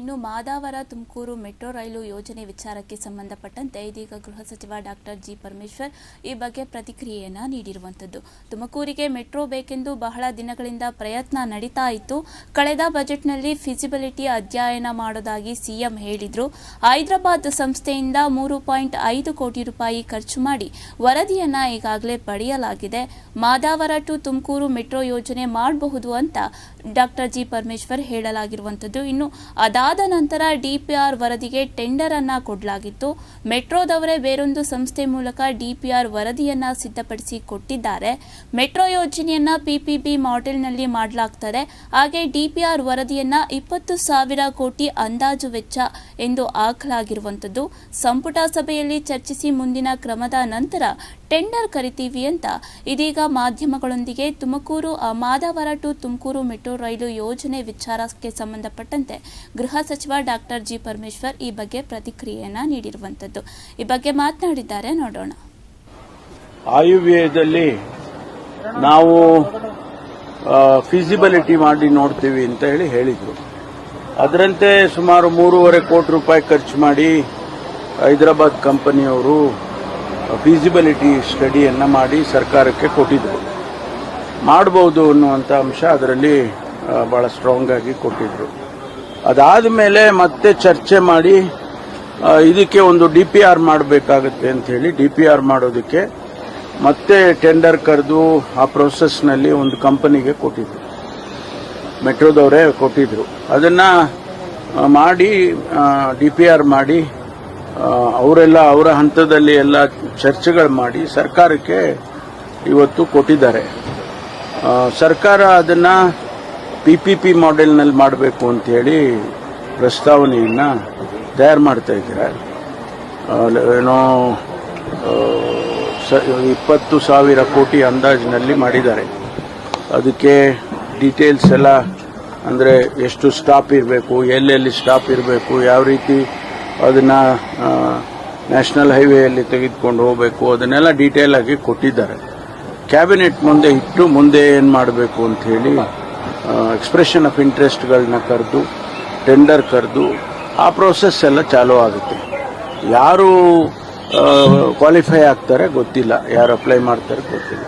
ಇನ್ನು ಮಾದಾವರ ತುಮಕೂರು ಮೆಟ್ರೋ ರೈಲು ಯೋಜನೆ ವಿಚಾರಕ್ಕೆ ಸಂಬಂಧಪಟ್ಟಂತೆ ಇದೀಗ ಗೃಹ ಸಚಿವ ಡಾಕ್ಟರ್ ಜಿ ಪರಮೇಶ್ವರ್ ಈ ಬಗ್ಗೆ ಪ್ರತಿಕ್ರಿಯೆಯನ್ನು ನೀಡಿರುವಂಥದ್ದು. ತುಮಕೂರಿಗೆ ಮೆಟ್ರೋ ಬೇಕೆಂದು ಬಹಳ ದಿನಗಳಿಂದ ಪ್ರಯತ್ನ ನಡೀತಾ ಇತ್ತು. ಕಳೆದ ಬಜೆಟ್ನಲ್ಲಿ ಫಿಸಿಬಿಲಿಟಿ ಅಧ್ಯಯನ ಮಾಡೋದಾಗಿ ಸಿಎಂ ಹೇಳಿದ್ರು. ಹೈದರಾಬಾದ್ ಸಂಸ್ಥೆಯಿಂದ 3.5 ಕೋಟಿ ರೂಪಾಯಿ ಖರ್ಚು ಮಾಡಿ ವರದಿಯನ್ನ ಈಗಾಗಲೇ ಪಡೆಯಲಾಗಿದೆ. ಮಾದಾವರ ಟು ತುಮಕೂರು ಮೆಟ್ರೋ ಯೋಜನೆ ಮಾಡಬಹುದು ಅಂತ ಡಾಕ್ಟರ್ ಜಿ ಪರಮೇಶ್ವರ್ ಹೇಳಲಾಗಿರುವಂಥದ್ದು. ಇನ್ನು ಅದಾದ ನಂತರ ಡಿಪಿಆರ್ ವರದಿಗೆ ಟೆಂಡರ್ ಅನ್ನ ಕೊಡಲಾಗಿತ್ತು. ಮೆಟ್ರೋದವರೇ ಬೇರೊಂದು ಸಂಸ್ಥೆ ಮೂಲಕ ಡಿಪಿಆರ್ ವರದಿಯನ್ನ ಸಿದ್ಧಪಡಿಸಿ ಕೊಟ್ಟಿದ್ದಾರೆ. ಮೆಟ್ರೋ ಯೋಜನೆಯನ್ನ ಪಿಪಿಪಿ ಮಾಡೆಲ್ನಲ್ಲಿ ಮಾಡಲಾಗ್ತದೆ. ಹಾಗೆ ಡಿಪಿಆರ್ ವರದಿಯನ್ನ 20,000 ಕೋಟಿ ಅಂದಾಜು ವೆಚ್ಚ ಎಂದು ಹಾಕಲಾಗಿರುವಂಥದ್ದು. ಸಂಪುಟ ಸಭೆಯಲ್ಲಿ ಚರ್ಚಿಸಿ ಮುಂದಿನ ಕ್ರಮದ ನಂತರ ಟೆಂಡರ್ ಕರಿತೀವಿ ಅಂತ ಇದೀಗ ಮಾಧ್ಯಮಗಳೊಂದಿಗೆ ತುಮಕೂರು ಮಾದಾವರ ಟು ತುಮಕೂರು ಮೆಟ್ರೋ ರೈಲು ಯೋಜನೆ ವಿಚಾರಕ್ಕೆ ಸಂಬಂಧಪಟ್ಟಂತೆ ಗೃಹ ಸಚಿವ ಡಾಕ್ಟರ್ ಜಿ ಪರಮೇಶ್ವರ್ ಈ ಬಗ್ಗೆ ಪ್ರತಿಕ್ರಿಯೆಯನ್ನ ನೀಡಿರುವಂಥದ್ದು. ಈ ಬಗ್ಗೆ ಮಾತನಾಡಿದ್ದಾರೆ, ನೋಡೋಣ. ಆಯುವ್ಯಯದಲ್ಲಿ ನಾವು ಫಿಸಿಬಿಲಿಟಿ ಮಾಡಿ ನೋಡ್ತೀವಿ ಅಂತ ಹೇಳಿದ್ರು. ಅದರಂತೆ ಸುಮಾರು 3.5 ಕೋಟಿ ರೂಪಾಯಿ ಖರ್ಚು ಮಾಡಿ ಹೈದರಾಬಾದ್ ಕಂಪನಿಯವರು ಫಿಸಿಬಿಲಿಟಿ ಸ್ಟಡಿಯನ್ನು ಮಾಡಿ ಸರ್ಕಾರಕ್ಕೆ ಕೊಟ್ಟಿದ್ರು. ಮಾಡಬಹುದು ಅನ್ನುವಂಥ ಅಂಶ ಅದರಲ್ಲಿ ಬಹಳ ಸ್ಟ್ರಾಂಗ್ ಆಗಿ ಕೊಟ್ಟಿದ್ರು. ಅದಾದ ಮೇಲೆ ಮತ್ತೆ ಚರ್ಚೆ ಮಾಡಿ ಇದಕ್ಕೆ ಒಂದು ಡಿಪಿಆರ್ ಮಾಡಬೇಕಾಗುತ್ತೆ ಅಂತ ಹೇಳಿ ಡಿಪಿಆರ್ ಮಾಡೋದಕ್ಕೆ ಮತ್ತೆ ಟೆಂಡರ್ ಕರೆದು ಆ ಪ್ರೋಸೆಸ್ನಲ್ಲಿ ಒಂದು ಕಂಪನಿಗೆ ಕೊಟ್ಟಿದ್ರು. ಮೆಟ್ರೋದವರೇ ಕೊಟ್ಟಿದ್ರು. ಅದನ್ನ ಮಾಡಿ ಡಿಪಿಆರ್ ಮಾಡಿ ಅವರೆಲ್ಲ ಅವರ ಹಂತದಲ್ಲಿ ಎಲ್ಲ ಚರ್ಚೆಗಳು ಮಾಡಿ ಸರ್ಕಾರಕ್ಕೆ ಇವತ್ತು ಕೊಟ್ಟಿದ್ದಾರೆ. ಸರ್ಕಾರ ಅದನ್ನ ಪಿಪಿಪಿ ಮಾಡೆಲ್ನಲ್ಲಿ ಮಾಡಬೇಕು ಅಂತ ಹೇಳಿ ಪ್ರಸ್ತಾವನೆಯನ್ನ ತಯಾರು ಮಾಡ್ತಾ ಇದ್ದಾರೆ. ಏನೋ 20,000 ಕೋಟಿ ಅಂದಾಜಿನಲ್ಲಿ ಮಾಡಿದ್ದಾರೆ. ಅದಕ್ಕೆ ಡೀಟೇಲ್ಸ್ ಎಲ್ಲ ಅಂದರೆ ಎಷ್ಟು ಸ್ಟಾಪ್ ಇರಬೇಕು, ಎಲ್ಲೆಲ್ಲಿ ಸ್ಟಾಪ್ ಇರಬೇಕು, ಯಾವ ರೀತಿ ಅದನ್ನ ನ್ಯಾಷನಲ್ ಹೈವೇಯಲ್ಲಿ ತೆಗೆದುಕೊಂಡು ಹೋಗಬೇಕು, ಅದನ್ನೆಲ್ಲ ಡೀಟೇಲ್ ಆಗಿ ಕೊಟ್ಟಿದ್ದಾರೆ. ಕ್ಯಾಬಿನೆಟ್ ಮುಂದೆ ಇಟ್ಟು ಮುಂದೆ ಏನು ಮಾಡಬೇಕು ಅಂತ ಹೇಳಿ ಎಕ್ಸ್ಪ್ರೆಷನ್ ಆಫ್ ಇಂಟ್ರೆಸ್ಟ್ಗಳನ್ನ ಕರೆದು ಟೆಂಡರ್ ಕರೆದು ಆ ಪ್ರೋಸೆಸ್ ಎಲ್ಲ ಚಾಲೂ ಆಗುತ್ತೆ. ಯಾರು ಕ್ವಾಲಿಫೈ ಆಗ್ತಾರೆ ಗೊತ್ತಿಲ್ಲ, ಯಾರು ಅಪ್ಲೈ ಮಾಡ್ತಾರೆ ಗೊತ್ತಿಲ್ಲ.